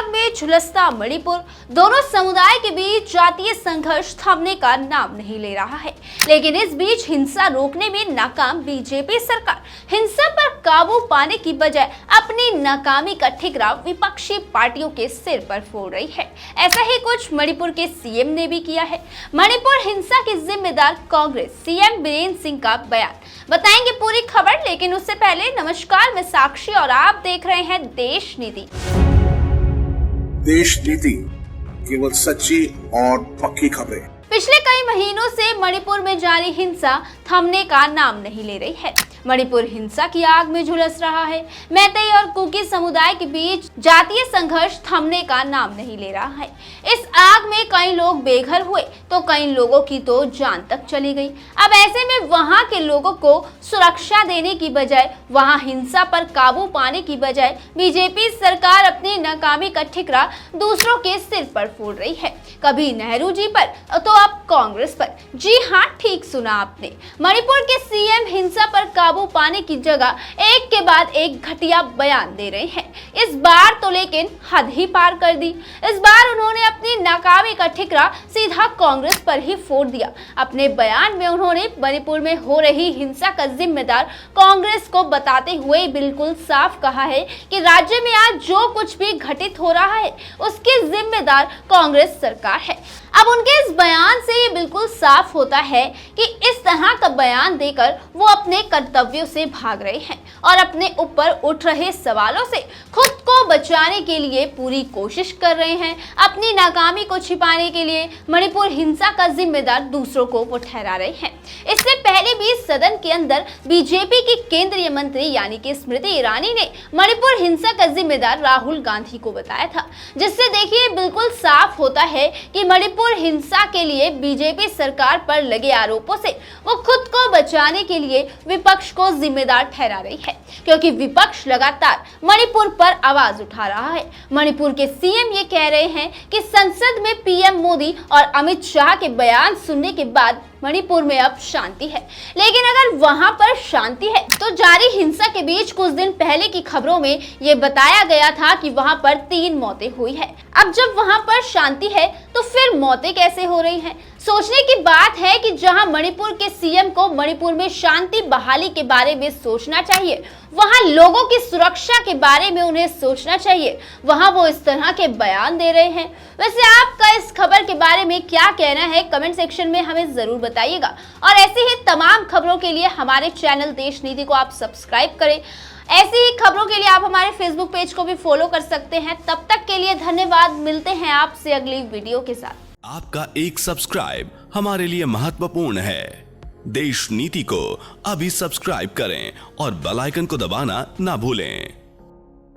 आग में झुलसता मणिपुर, दोनों समुदाय के बीच जातीय संघर्ष थमने का नाम नहीं ले रहा है। लेकिन इस बीच हिंसा रोकने में नाकाम बीजेपी सरकार हिंसा पर काबू पाने की बजाय अपनी नाकामी का ठिकराव विपक्षी पार्टियों के सिर पर फोड़ रही है। ऐसा ही कुछ मणिपुर के सीएम ने भी किया है। मणिपुर हिंसा के जिम्मेदार कांग्रेस सीएम बीरेंद्र सिंह का बयान, बताएंगे पूरी खबर। लेकिन उससे पहले नमस्कार, मैं साक्षी और आप देख रहे हैं देश नीति। देश नीति, केवल सच्ची और पक्की खबरें। पिछले कई महीनों से मणिपुर में जारी हिंसा थमने का नाम नहीं ले रही है। मणिपुर हिंसा की आग में झुलस रहा है। मैतेई और कुकी समुदाय के बीच जातीय संघर्ष थमने का नाम नहीं ले रहा है। इस आग में कई लोग बेघर हुए तो कई लोगों की तो जान तक चली गई। अब ऐसे में वहां के लोगों को सुरक्षा देने की बजाय, वहां हिंसा पर काबू पाने की बजाय बीजेपी सरकार अपनी नाकामी का ठिकरा दूसरों के सिर पर फोड़ रही है। कभी नेहरू जी पर तो अब कांग्रेस पर। जी हाँ, ठीक सुना आपने। मणिपुर के सीएम हिंसा पर काबू पाने की जगह एक के बाद एक घटिया बयान दे रहे हैं। इस बार तो लेकिन हद ही पार कर दी। इस बार उन्होंने अपनी नाकामी का ठिकरा सीधा कांग्रेस पर ही फोड़ दिया। अपने बयान में उन्होंने मणिपुर में हो रही हिंसा का जिम्मेदार कांग्रेस को बताते हुए बिल्कुल साफ कहा है कि राज्य में आज जो कुछ भी घटित हो रहा है उसके जिम्मेदार कांग्रेस सरकार है। अब उनके इस बयान से ये बिल्कुल साफ होता है कि इस तरह का बयान देकर वो अपने कर्तव्यों से भाग रहे हैं और अपने ऊपर उठ रहे सवालों से खुद को बचाने के लिए पूरी कोशिश कर रहे हैं। अपनी नाकामी को छिपाने के लिए मणिपुर हिंसा का जिम्मेदार दूसरों को वो ठहरा रहे हैं। इससे पहले भी सदन के अंदर बीजेपी की केंद्रीय मंत्री यानी कि स्मृति ईरानी ने मणिपुर हिंसा का जिम्मेदार राहुल गांधी को बताया था, जिससे देखिए बिल्कुल साफ होता है कि मणिपुर हिंसा के लिए बीजेपी सरकार पर लगे आरोपों से वो खुद को बचाने के लिए विपक्ष को जिम्मेदार ठहरा रही है, क्योंकि विपक्ष लगातार मणिपुर पर आवाज उठा रहा है। मणिपुर के सीएम ये कह रहे हैं कि संसद में पीएम मोदी और अमित शाह के बयान सुनने के बाद मणिपुर में अब शांति है। लेकिन अगर वहां पर शांति है तो जारी हिंसा के बीच कुछ दिन पहले की खबरों में ये बताया गया था कि वहां पर 3 मौतें हुई है। अब जब वहां पर शांति है तो फिर मौतें कैसे हो रही हैं? सोचने की बात है कि जहां मणिपुर के सीएम को मणिपुर में शांति बहाली के बारे में सोचना चाहिए, वहां लोगों की सुरक्षा के बारे में उन्हें सोचना चाहिए, वहां वो इस तरह के बयान दे रहे हैं। वैसे आपका इस खबर के बारे में क्या कहना है, कमेंट सेक्शन में हमें जरूर बताइएगा। और ऐसी ही तमाम खबरों के लिए हमारे चैनल देश नीति को आप सब्सक्राइब करें। ऐसी ही खबरों के लिए आप हमारे फेसबुक पेज को भी फॉलो कर सकते हैं। तब तक के लिए धन्यवाद। मिलते हैं आपसे अगली वीडियो के साथ। आपका एक सब्सक्राइब हमारे लिए महत्वपूर्ण है। देश नीति को अभी सब्सक्राइब करें और बेल आइकन को दबाना ना भूलें।